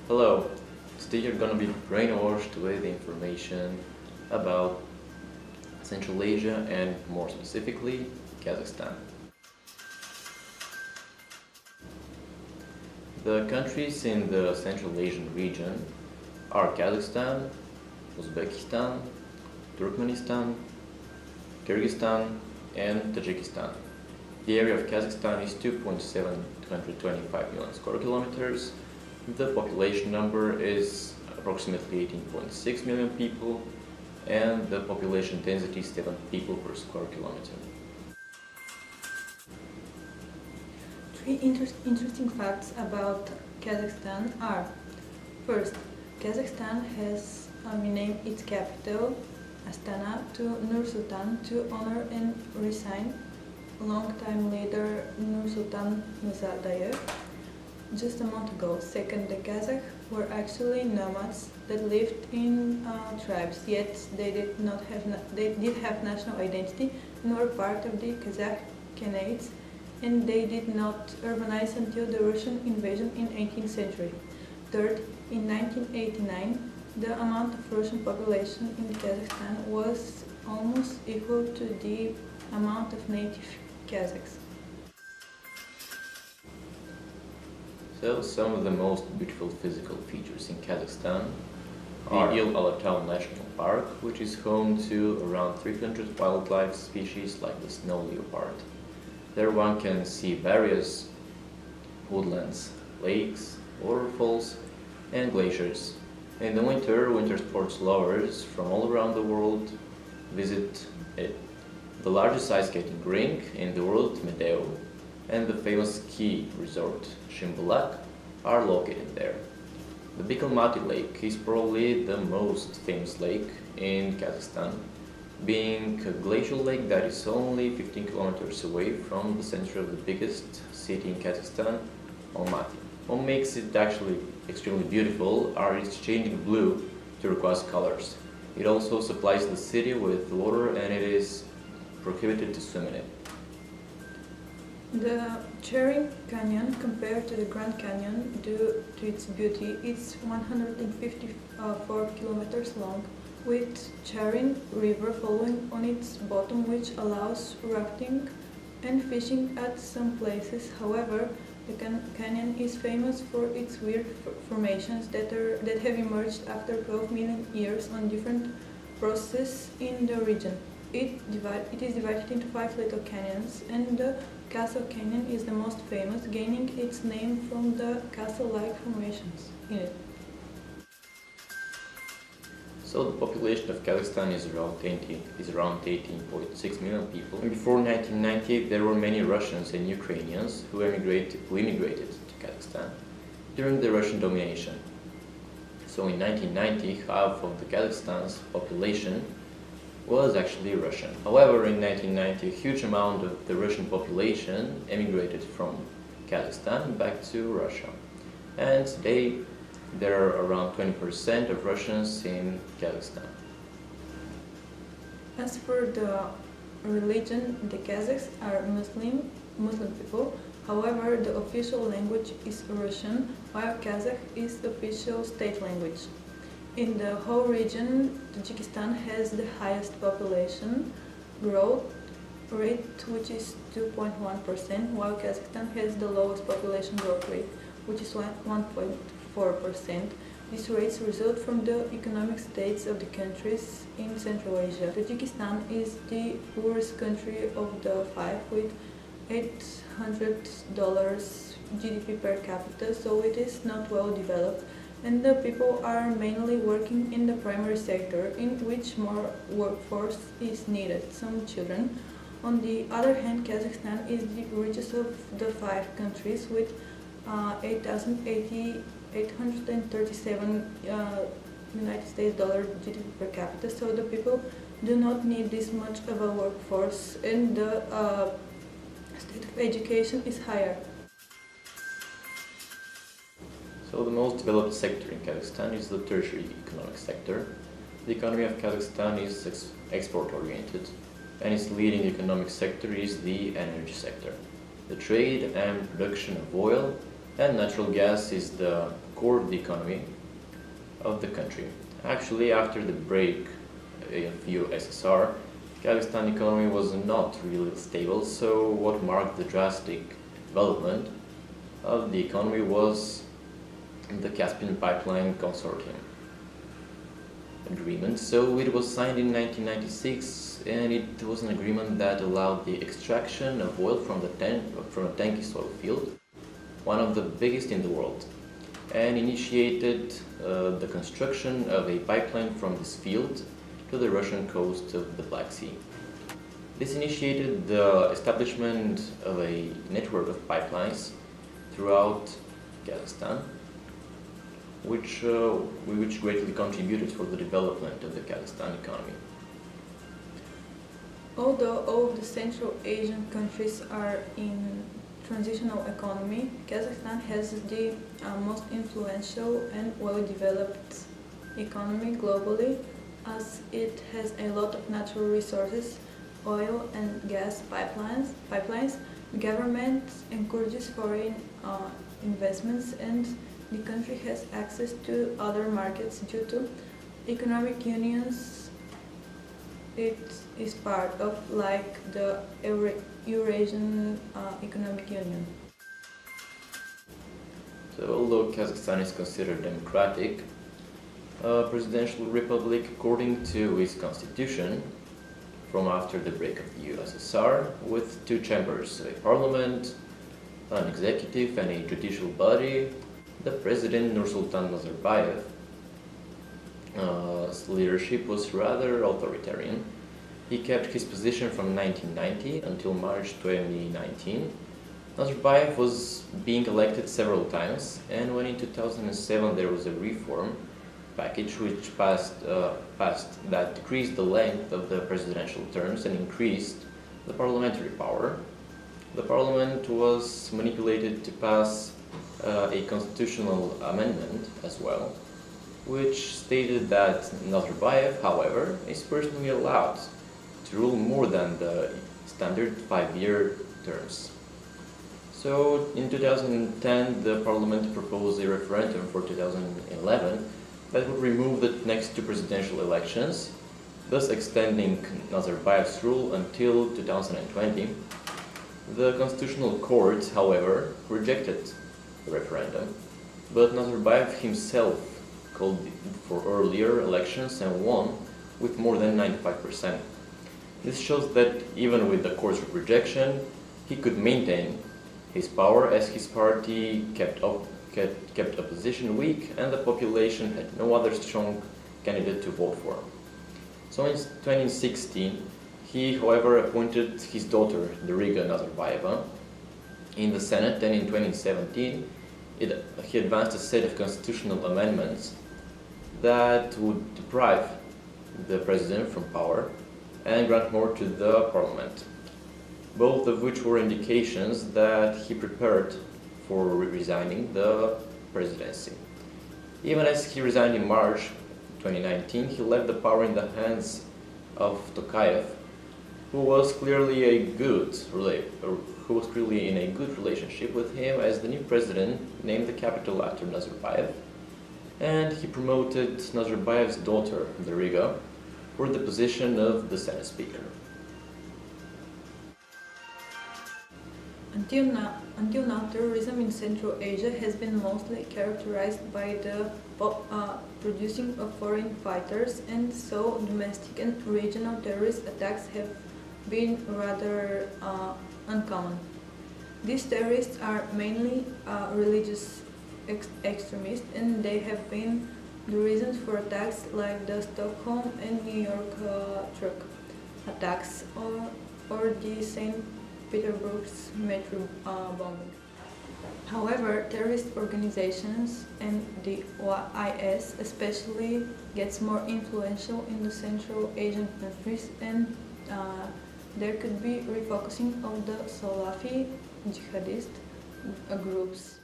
Hello, today you're gonna be brainwashed with information about Central Asia and more specifically Kazakhstan. The countries in the Central Asian region are Kazakhstan, Uzbekistan, Turkmenistan, Kyrgyzstan and Tajikistan. The area of Kazakhstan is 2.725 million square kilometers. The population number is approximately 18.6 million people and the population density is 7 people per square kilometer. Three interesting facts about Kazakhstan are: first, Kazakhstan has renamed its capital Astana to Nur-Sultan to honor and resign longtime leader Nur-Sultan Nazarbayev just a month ago. Second, the Kazakhs were actually nomads that lived in tribes, yet they did have national identity and were part of the Kazakh Khanate, and they did not urbanize until the Russian invasion in 18th century. Third, in 1989, the amount of Russian population in Kazakhstan was almost equal to the amount of native Kazakhs. So, some of the most beautiful physical features in Kazakhstan are the Il-Alatau National Park, which is home to around 300 wildlife species like the snow leopard. There one can see various woodlands, lakes, waterfalls and glaciers. In the winter sports lovers from all around the world visit it. The largest ice skating rink in the world, Medeo, and the famous ski resort, Shimbolak, are located there. The Big Almaty Lake is probably the most famous lake in Kazakhstan, being a glacial lake that is only 15 kilometers away from the center of the biggest city in Kazakhstan, Almaty. What makes it actually extremely beautiful are its changing blue turquoise colors. It also supplies the city with water and it is prohibited to swim in it. The Cherry Canyon, compared to the Grand Canyon due to its beauty, is 154 kilometers long, with Cherry River following on its bottom, which allows rafting and fishing at some places. However, the canyon is famous for its weird formations that have emerged after 12 million years on different processes in the region. It is divided into 5 little canyons, and the Castle Canyon is the most famous, gaining its name from the castle-like formations in it. So the population of Kazakhstan is around 18.6 million people. And before 1990, there were many Russians and Ukrainians who immigrated to Kazakhstan during the Russian domination. So in 1990, half of the Kazakhstan's population was actually Russian. However, in 1990, a huge amount of the Russian population emigrated from Kazakhstan back to Russia. And today, there are around 20% of Russians in Kazakhstan. As for the religion, the Kazakhs are Muslim people. However, the official language is Russian, while Kazakh is the official state language. In the whole region, Tajikistan has the highest population growth rate, which is 2.1%, while Kazakhstan has the lowest population growth rate, which is 1.4%. These rates result from the economic states of the countries in Central Asia. Tajikistan is the poorest country of the 5, with $800 GDP per capita, so it is not well developed, and the people are mainly working in the primary sector, in which more workforce is needed, some children. On the other hand, Kazakhstan is the richest of the 5 countries, with $837 United States dollar GDP per capita, so the people do not need this much of a workforce, and the state of education is higher. So the most developed sector in Kazakhstan is the tertiary economic sector. The economy of Kazakhstan is export-oriented, and its leading economic sector is the energy sector. The trade and production of oil and natural gas is the core of the economy of the country. Actually, after the break of USSR, Kazakhstan economy was not really stable, so what marked the drastic development of the economy was the Caspian Pipeline Consortium agreement. So it was signed in 1996, and it was an agreement that allowed the extraction of oil from a Tankis oil field, one of the biggest in the world, and initiated the construction of a pipeline from this field to the Russian coast of the Black Sea. This initiated the establishment of a network of pipelines throughout Kazakhstan, which greatly contributed for the development of the Kazakhstan economy. Although all of the Central Asian countries are in transitional economy, Kazakhstan has the most influential and well-developed economy globally, as it has a lot of natural resources, oil and gas pipelines. The government encourages foreign investments, and the country has access to other markets due to economic unions it is part of, like the Eurasian Economic Union. So, although Kazakhstan is considered democratic, a presidential republic according to its constitution from after the break of the USSR, with two chambers, a parliament, an executive and a judicial body. The president, Nursultan Nazarbayev's leadership was rather authoritarian. He kept his position from 1990 until March 2019. Nazarbayev was being elected several times, and when in 2007 there was a reform package which passed that decreased the length of the presidential terms and increased the parliamentary power. The parliament was manipulated to pass a constitutional amendment as well, which stated that Nazarbayev, however, is personally allowed to rule more than the standard 5-year terms. So in 2010 the parliament proposed a referendum for 2011 that would remove the next two presidential elections, thus extending Nazarbayev's rule until 2020. The Constitutional Court, however, rejected the referendum, but Nazarbayev himself called for earlier elections and won with more than 95%. This shows that even with the court's rejection, he could maintain his power as his party kept opposition weak and the population had no other strong candidate to vote for. So in 2016, he, however, appointed his daughter, Dariga Nazarbayeva, in the Senate, and in 2017, he advanced a set of constitutional amendments that would deprive the president from power and grant more to the parliament, both of which were indications that he prepared for resigning the presidency. Even as he resigned in March 2019, he left the power in the hands of Tokayev, who was clearly in a good relationship with him, as the new president named the capital after Nazarbayev, and he promoted Nazarbayev's daughter, Dariga, for the position of the Senate Speaker. Until now, terrorism in Central Asia has been mostly characterized by the producing of foreign fighters, and so domestic and regional terrorist attacks have been rather uncommon. These terrorists are mainly religious extremists, and they have been the reasons for attacks like the Stockholm and New York truck attacks or the St. Petersburg's metro bombing. However, terrorist organizations and the IS especially gets more influential in the Central Asian countries, and there could be refocusing of the Salafi jihadist groups.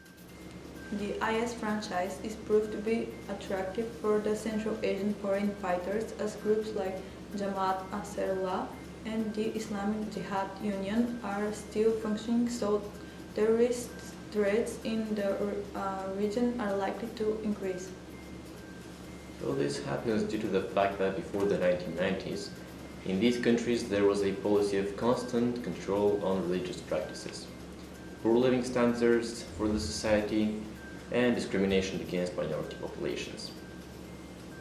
The IS franchise is proved to be attractive for the Central Asian foreign fighters, as groups like Jamaat Ansarullah and the Islamic Jihad Union are still functioning, so terrorists threats in the region are likely to increase. So this happens due to the fact that before the 1990s, in these countries there was a policy of constant control on religious practices, poor living standards for the society, and discrimination against minority populations.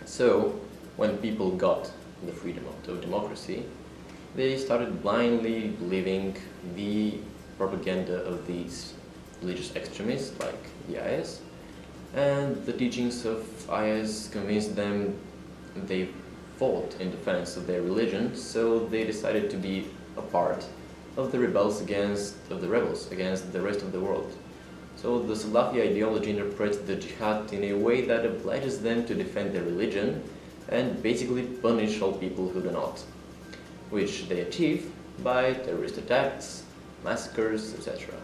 So, when people got the freedom of democracy, they started blindly believing the propaganda of these religious extremists like the IS, and the teachings of IS convinced them they fought in defense of their religion, so they decided to be a part of the rebels against the rest of the world. So the Salafi ideology interprets the jihad in a way that obliges them to defend their religion and basically punish all people who do not, which they achieve by terrorist attacks, massacres, etc.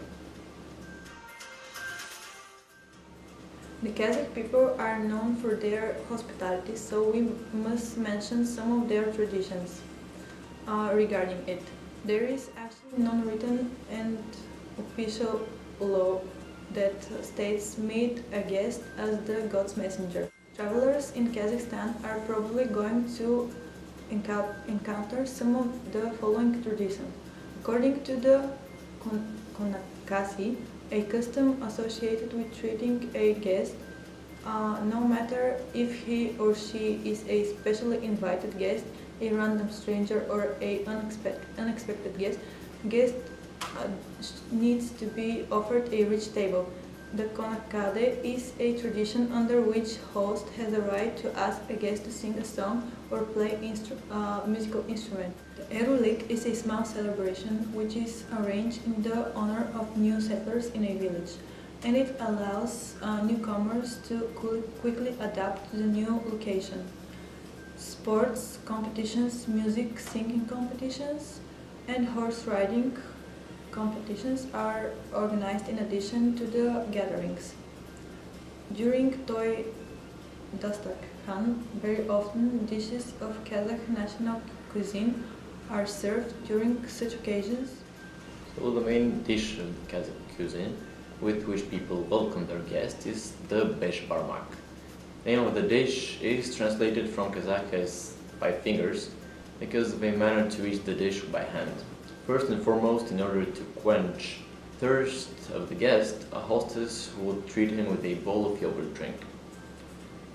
The Kazakh people are known for their hospitality, so we must mention some of their traditions regarding it. There is actually non-written and official law that states meet a guest as the God's messenger. Travelers in Kazakhstan are probably going to encounter some of the following traditions. According to the Konakasi, a custom associated with treating a guest, no matter if he or she is a specially invited guest, a random stranger, or an unexpected guest needs to be offered a rich table. The konakade is a tradition under which host has a right to ask a guest to sing a song or play musical instrument. The erulik is a small celebration which is arranged in the honor of new settlers in a village, and it allows newcomers to quickly adapt to the new location. Sports competitions, music singing competitions, and horse riding competitions are organized in addition to the gatherings. During Toy Dastakhan, very often dishes of Kazakh national cuisine are served during such occasions. So the main dish of Kazakh cuisine with which people welcome their guests is the besh barmak. The name of the dish is translated from Kazakh as 5 fingers because of a manner to eat the dish by hand. First and foremost, in order to quench thirst of the guest, a hostess would treat him with a bowl of yogurt drink.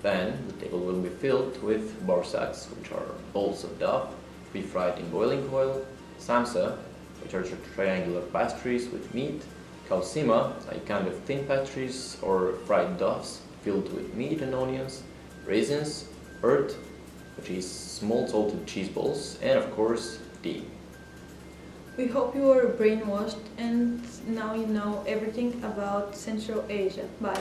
Then, the table will be filled with borsaks, which are balls of dough, refried in boiling oil, samsa, which are triangular pastries with meat, kalsima, a kind of thin pastries or fried doves filled with meat and onions, raisins, urt, which is small salted cheese balls, and of course, tea. We hope you are brainwashed and now you know everything about Central Asia. Bye.